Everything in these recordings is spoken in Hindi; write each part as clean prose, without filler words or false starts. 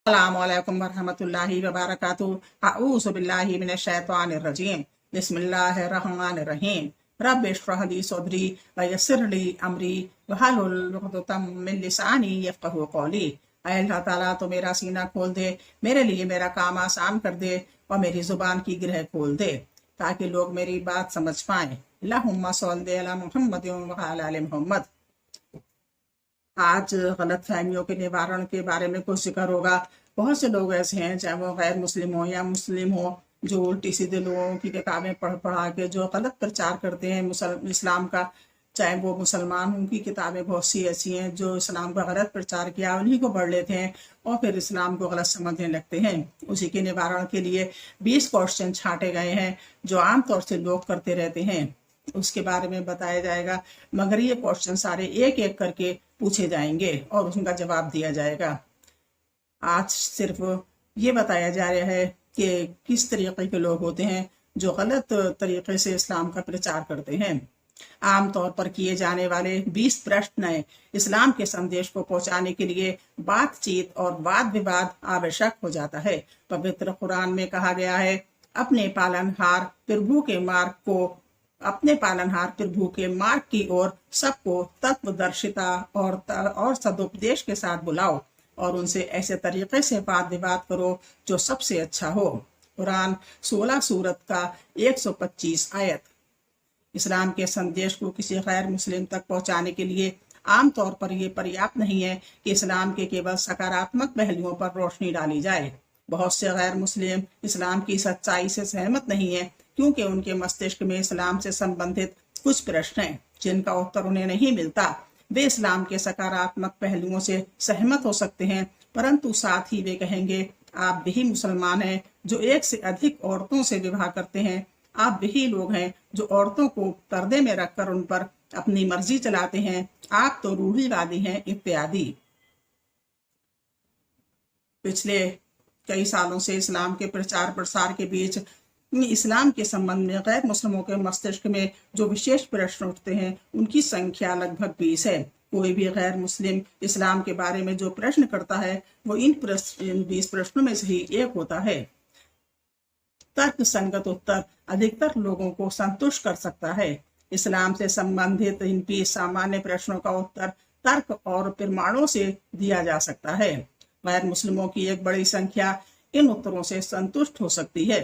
अस्सलामुअलैकुम वरहमतुल्लाहि वबरकातुहू। अऊज़ु बिल्लाहि मिनश शैतानिर रजीम। बिस्मिल्लाहिर रहमानिर रहीम। रब्बि इश्रह ली सदरी व यस्सिर ली अमरी वहलुल उक़दतम मिन लिसानी यफ़क़हू क़ौली। ऐ अल्लाह ताला तो मेरा सीना खोल दे, मेरे लिए मेरा काम आसान कर दे और मेरी जुबान की गिरह खोल दे ताकि लोग मेरी बात समझ पाएं। अल्लाहुम्मा सल्लि अला मुहम्मदिन व अला आलि मुहम्मद। आज गलत फहमियों के निवारण के बारे में कुछ जिक्र होगा। बहुत से लोग ऐसे हैं, चाहे वो गैर मुस्लिम हो या मुस्लिम हो, जो उल्टी सीधे लोगों की किताबें पढ़ पढ़ा के जो गलत प्रचार करते हैं इस्लाम का। चाहे वो मुसलमान, उनकी किताबें बहुत सी ऐसी हैं जो इस्लाम का गलत प्रचार किया, उन्हीं को पढ़ लेते हैं और फिर इस्लाम को गलत समझने लगते हैं। उसी के निवारण के लिए 20 क्वेश्चन छांटे गए हैं जो आमतौर से लोग करते रहते हैं, उसके बारे में बताया जाएगा। मगर ये क्वेश्चन सारे एक एक करके पूछे जाएंगे और उनका जवाब दिया जाएगा। आज सिर्फ ये बताया जा रहा है कि किस तरीके के लोग होते हैं जो गलत तरीके से इस्लाम का प्रचार करते हैं। आमतौर पर किए जाने वाले 20 प्रश्न इस्लाम के संदेश को पहुंचाने के लिए बातचीत और वाद विवाद आवश्यक हो जाता है। पवित्र कुरान में कहा गया है, अपने पालनहार प्रभु के मार्ग की ओर सबको तत्वदर्शिता और सदुपदेश के साथ बुलाओ और उनसे ऐसे तरीके से वाद विवाद करो जो सबसे अच्छा हो। कुरान 16 सूरत का 125 आयत। इस्लाम के संदेश को किसी गैर मुस्लिम तक पहुंचाने के लिए आमतौर पर यह पर्याप्त नहीं है कि इस्लाम के केवल सकारात्मक पहलुओं पर रोशनी डाली जाए। बहुत से गैर मुस्लिम इस्लाम की सच्चाई से सहमत नहीं है क्योंकि उनके मस्तिष्क में इस्लाम से संबंधित कुछ प्रश्न हैं जिनका उत्तर उन्हें नहीं मिलता। वे इस्लाम के सकारात्मक पहलुओं से सहमत हो सकते हैं, परंतु साथ ही वे कहेंगे, आप वही मुसलमान हैं जो एक से अधिक औरतों से विवाह करते हैं, आप वही लोग हैं जो औरतों को पर्दे में रखकर उन पर अपनी मर्जी चलाते हैं, आप तो रूढ़िवादी हैं, इत्यादि। पिछले कई सालों से इस्लाम के प्रचार प्रसार के बीच इस्लाम के संबंध में गैर मुस्लिमों के मस्तिष्क में जो विशेष प्रश्न उठते हैं उनकी संख्या लगभग 20 है। कोई भी गैर मुस्लिम इस्लाम के बारे में जो प्रश्न करता है वो इन 20 प्रश्नों में से ही एक होता है। तर्क संगत उत्तर अधिकतर लोगों को संतुष्ट कर सकता है। इस्लाम से संबंधित इन 20 सामान्य प्रश्नों का उत्तर तर्क और प्रमाणों से दिया जा सकता है। गैर मुस्लिमों की एक बड़ी संख्या इन उत्तरों से संतुष्ट हो सकती है।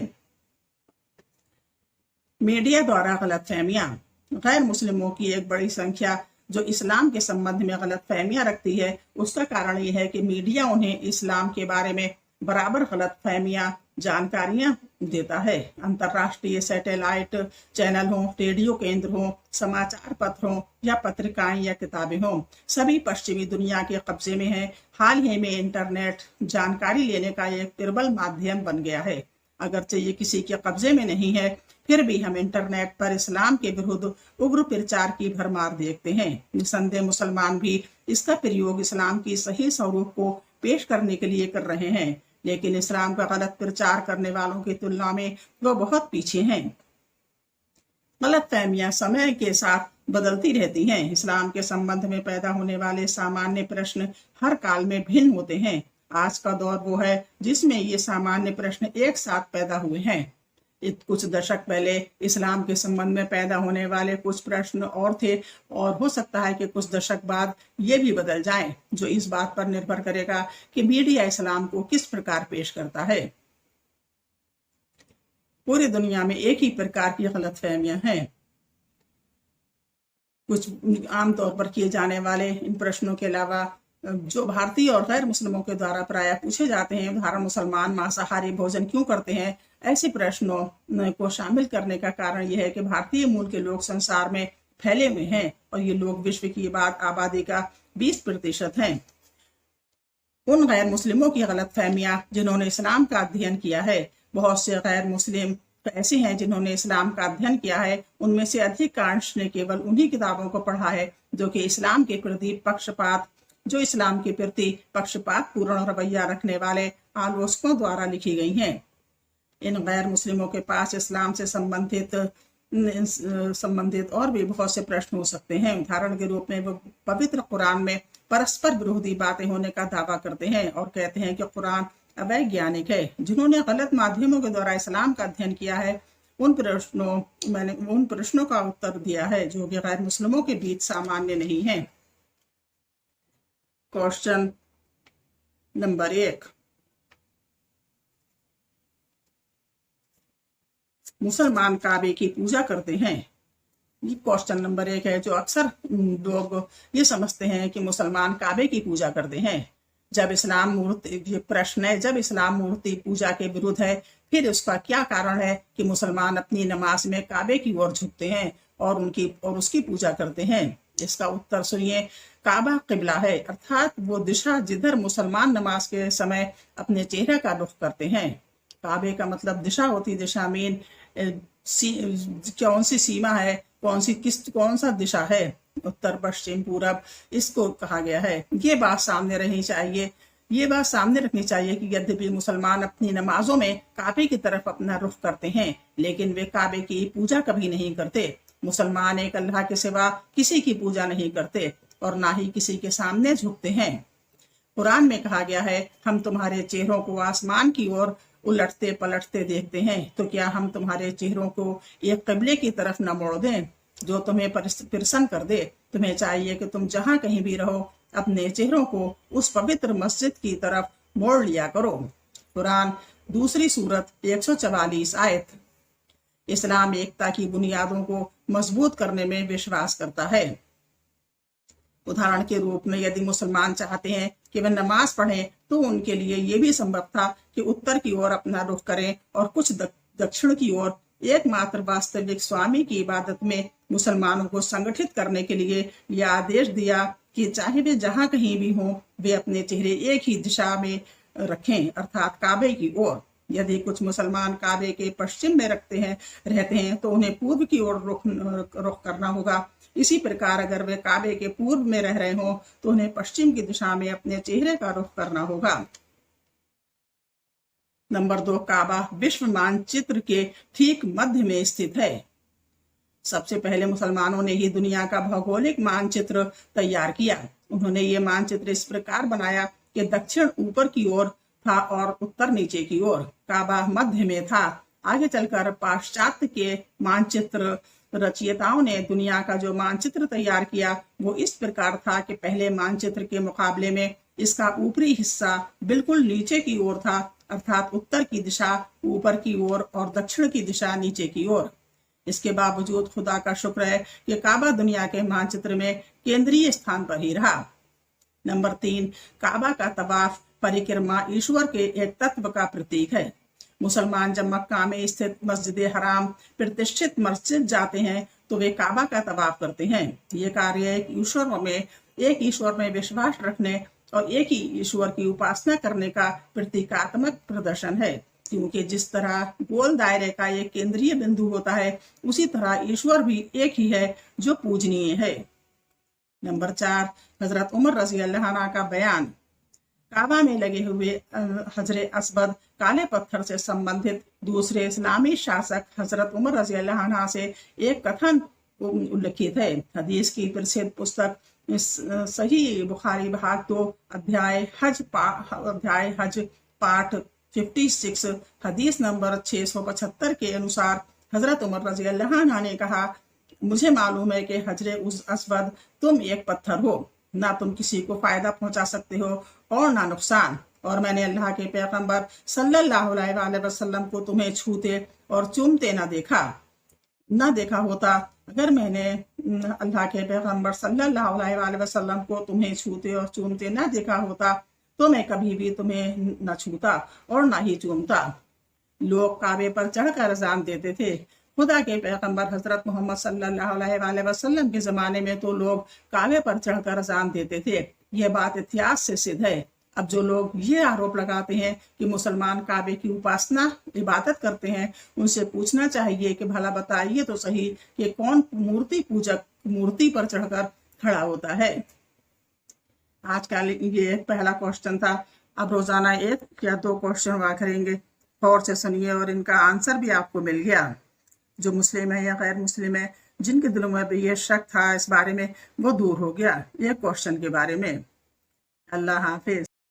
मीडिया द्वारा गलतफहमियां। गैर मुस्लिमों की एक बड़ी संख्या जो इस्लाम के संबंध में गलतफहमियां रखती है, उसका कारण यह है कि मीडिया उन्हें इस्लाम के बारे में बराबर गलतफहमियां जानकारियां देता है। अंतर्राष्ट्रीय सैटेलाइट चैनल हो, रेडियो केंद्र हो, समाचार पत्र हो या पत्रिकाएं या किताबें हो, सभी पश्चिमी दुनिया के कब्जे में है। हाल ही में इंटरनेट जानकारी लेने का एक प्रबल माध्यम बन गया है। अगरचे ये किसी के कब्जे में नहीं है, फिर भी हम इंटरनेट पर इस्लाम के विरुद्ध उग्र प्रचार की भरमार देखते हैं। निसंदेह मुसलमान भी इसका प्रयोग इस्लाम की सही स्वरूप को पेश करने के लिए कर रहे हैं, लेकिन इस्लाम का गलत प्रचार करने वालों की तुलना में वो बहुत पीछे हैं। गलत फहमियां समय के साथ बदलती रहती हैं। इस्लाम के संबंध में पैदा होने वाले सामान्य प्रश्न हर काल में भिन्न होते हैं। आज का दौर वो है जिसमें ये सामान्य प्रश्न एक साथ पैदा हुए हैं। कुछ दशक पहले इस्लाम के संबंध में पैदा होने वाले कुछ प्रश्न और थे और हो सकता है कि कुछ दशक बाद ये भी बदल जाएं, जो इस बात पर निर्भर करेगा कि मीडिया इस्लाम को किस प्रकार पेश करता है। पूरी दुनिया में एक ही प्रकार की गलतफहमियां हैं। कुछ आमतौर पर किए जाने वाले इन प्रश्नों के अलावा जो भारतीय और गैर मुस्लिमों के द्वारा प्रायः पूछे जाते हैं, उदाहरण मुसलमान मांसाहारी भोजन क्यों करते हैं, ऐसे प्रश्नों को शामिल करने का कारण यह है कि भारतीय मूल के लोग संसार में फैले हुए हैं और ये लोग विश्व की आबादी का 20% हैं। उन गैर मुस्लिमों की गलतफहमियां जिन्होंने इस्लाम का अध्ययन किया है, बहुत से गैर मुस्लिम ऐसे हैं जिन्होंने इस्लाम का अध्ययन किया है, उनमें से अधिकांश ने केवल उन्हीं किताबों को पढ़ा है जो कि इस्लाम के प्रति पक्षपात पूर्ण रवैया रखने वाले आलोचकों द्वारा लिखी गई हैं। इन गैर मुस्लिमों के पास इस्लाम से संबंधित और भी बहुत से प्रश्न हो सकते हैं। उदाहरण के रूप में वो पवित्र कुरान में परस्पर विरोधी बातें होने का दावा करते हैं और कहते हैं कि कुरान अवैज्ञानिक है। जिन्होंने गलत माध्यमों के द्वारा इस्लाम का अध्ययन किया है मैंने उन प्रश्नों का उत्तर दिया है जो कि गैर मुस्लिमों के बीच सामान्य नहीं है। क्वेश्चन नंबर 1, मुसलमान काबे की पूजा करते हैं। ये क्वेश्चन नंबर 1 है। जो अक्सर लोग ये समझते हैं कि मुसलमान काबे की पूजा करते हैं। जब इस्लाम मूर्ति, ये प्रश्न है, जब इस्लाम मूर्ति पूजा के विरुद्ध है, फिर उसका क्या कारण है कि मुसलमान अपनी नमाज में काबे की ओर झुकते हैं और उसकी पूजा करते हैं। इसका उत्तर सुनिए। काबा किबला है, अर्थात वो दिशा जिधर मुसलमान नमाज के समय अपने चेहरे का रुख करते हैं। काबे का मतलब दिशा होती, दिशा मीन कौन सी सीमा है, कौन सा दिशा है, उत्तर पश्चिम पूरब, इसको कहा गया है। ये बात सामने रखनी चाहिए कि यद्यपि मुसलमान अपनी नमाजों में काबे की तरफ अपना रुख करते हैं, लेकिन वे काबे की पूजा कभी नहीं करते। मुसलमान एक अल्लाह के सिवा किसी की पूजा नहीं करते और ना ही किसी के सामने झुकते हैं। कुरान में कहा गया है, हम तुम्हारे चेहरों को आसमान की ओर उलटते पलटते देखते हैं, तो क्या हम तुम्हारे चेहरों को एक क़िबले की तरफ न मोड़ दें जो तुम्हें प्रसन्न कर दे। तुम्हें चाहिए कि तुम जहां कहीं भी रहो अपने चेहरों को उस पवित्र मस्जिद की तरफ मोड़ लिया करो। कुरान 2 सूरत 144 आयत। इस्लाम एकता की बुनियादों को मजबूत करने में विश्वास करता है। उदाहरण के रूप में यदि मुसलमान चाहते हैं कि वे नमाज पढ़ें, तो उनके लिए ये भी संभव था कि उत्तर की ओर अपना रुख करें और कुछ दक्षिण की ओर। एकमात्र वास्तविक स्वामी की इबादत में मुसलमानों को संगठित करने के लिए यह आदेश दिया कि चाहे वे जहां कहीं भी हों, वे अपने चेहरे एक ही दिशा में रखें, अर्थात काबे की ओर। यदि कुछ मुसलमान काबे के पश्चिम में रहते हैं तो उन्हें पूर्व की ओर रुख करना होगा। इसी प्रकार अगर वे काबे के पूर्व में रह रहे हों तो उन्हें पश्चिम की दिशा में अपने चेहरे का रुख करना होगा। नंबर 2, काबा विश्व मानचित्र के ठीक मध्य में स्थित है। सबसे पहले मुसलमानों ने ही दुनिया का भौगोलिक मानचित्र तैयार किया। उन्होंने ये मानचित्र इस प्रकार बनाया कि दक्षिण ऊपर की ओर था और उत्तर नीचे की ओर। काबा मध्य में था। आगे चलकर पाश्चात्य के मानचित्र रचयिताओं ने दुनिया का जो मानचित्र तैयार किया वो इस प्रकार था कि पहले मानचित्र के मुकाबले में इसका ऊपरी हिस्सा बिल्कुल नीचे की ओर था, अर्थात उत्तर की दिशा ऊपर की ओर और दक्षिण की दिशा नीचे की ओर। इसके बावजूद खुदा का शुक्र है कि काबा दुनिया के मानचित्र में केंद्रीय स्थान पर ही रहा। नंबर 3, काबा का तवाफ परिक्रमा ईश्वर के एक तत्व का प्रतीक है। मुसलमान जब मक्का में स्थित मस्जिद हराम प्रतिष्ठित मस्जिद जाते हैं तो वे काबा का तवाफ करते हैं। ये कार्य एक ईश्वर में विश्वास रखने और एक ही ईश्वर की उपासना करने का प्रतीकात्मक प्रदर्शन है, क्योंकि जिस तरह गोल दायरे का एक केंद्रीय बिंदु होता है, उसी तरह ईश्वर भी एक ही है जो पूजनीय है। नंबर 4, हजरत उमर रजी अल्लाह अन्हु का बयान। काबा में लगे हुए हजरे अस्वद काले पत्थर से संबंधित दूसरे इस्लामी शासक हजरत उमर रजी अल्लाह अन्हु से एक कथन उल्लिखित है। हदीस की प्रसिद्ध पुस्तक सही बुखारी भाग 2 अध्याय हज पाठ 56 हदीस नंबर 675 के अनुसार हजरत उमर रजी अल्लाह अन्हु ने कहा, मुझे मालूम है कि हजरे उस अस्वद तुम एक पत्थर हो, ना तुम किसी को फायदा पहुंचा सकते हो और ना नुकसान, और मैंने अल्लाह के पैगंबर सल्लल्लाहु अलैहि वसल्लम को तुम्हें छूते और चूमते न देखा होता। अगर मैंने अल्लाह के पैगंबर सल्लल्लाहु अलैहि वसल्लम को तुम्हें छूते और चूमते न देखा होता तो मैं कभी भी तुम्हें न छूता और न ही चूमता। लोग काबे पर चढ़कर अज़ान देते थे। खुदा के पैगंबर हजरत मोहम्मद सल्लल्लाहु अलैहि वसल्लम के ज़माने में तो लोग काबे पर चढ़कर अज़ान देते थे। यह बात इतिहास से सिद्ध है। अब जो लोग ये आरोप लगाते हैं कि मुसलमान काबे की उपासना इबादत करते हैं, उनसे पूछना चाहिए कि भला बताइए तो सही कि कौन मूर्ति पूजक मूर्ति पर चढ़कर खड़ा होता है। आज का ये पहला क्वेश्चन था। अब रोजाना 1 या 2 क्वेश्चन हुआ करेंगे, गौर से सुनिए और इनका आंसर भी आपको मिल गया। जो मुस्लिम है या गैर मुस्लिम है, जिनके दिलों में भी ये शक था इस बारे में, वो दूर हो गया एक क्वेश्चन के बारे में। अल्लाह हाफिज।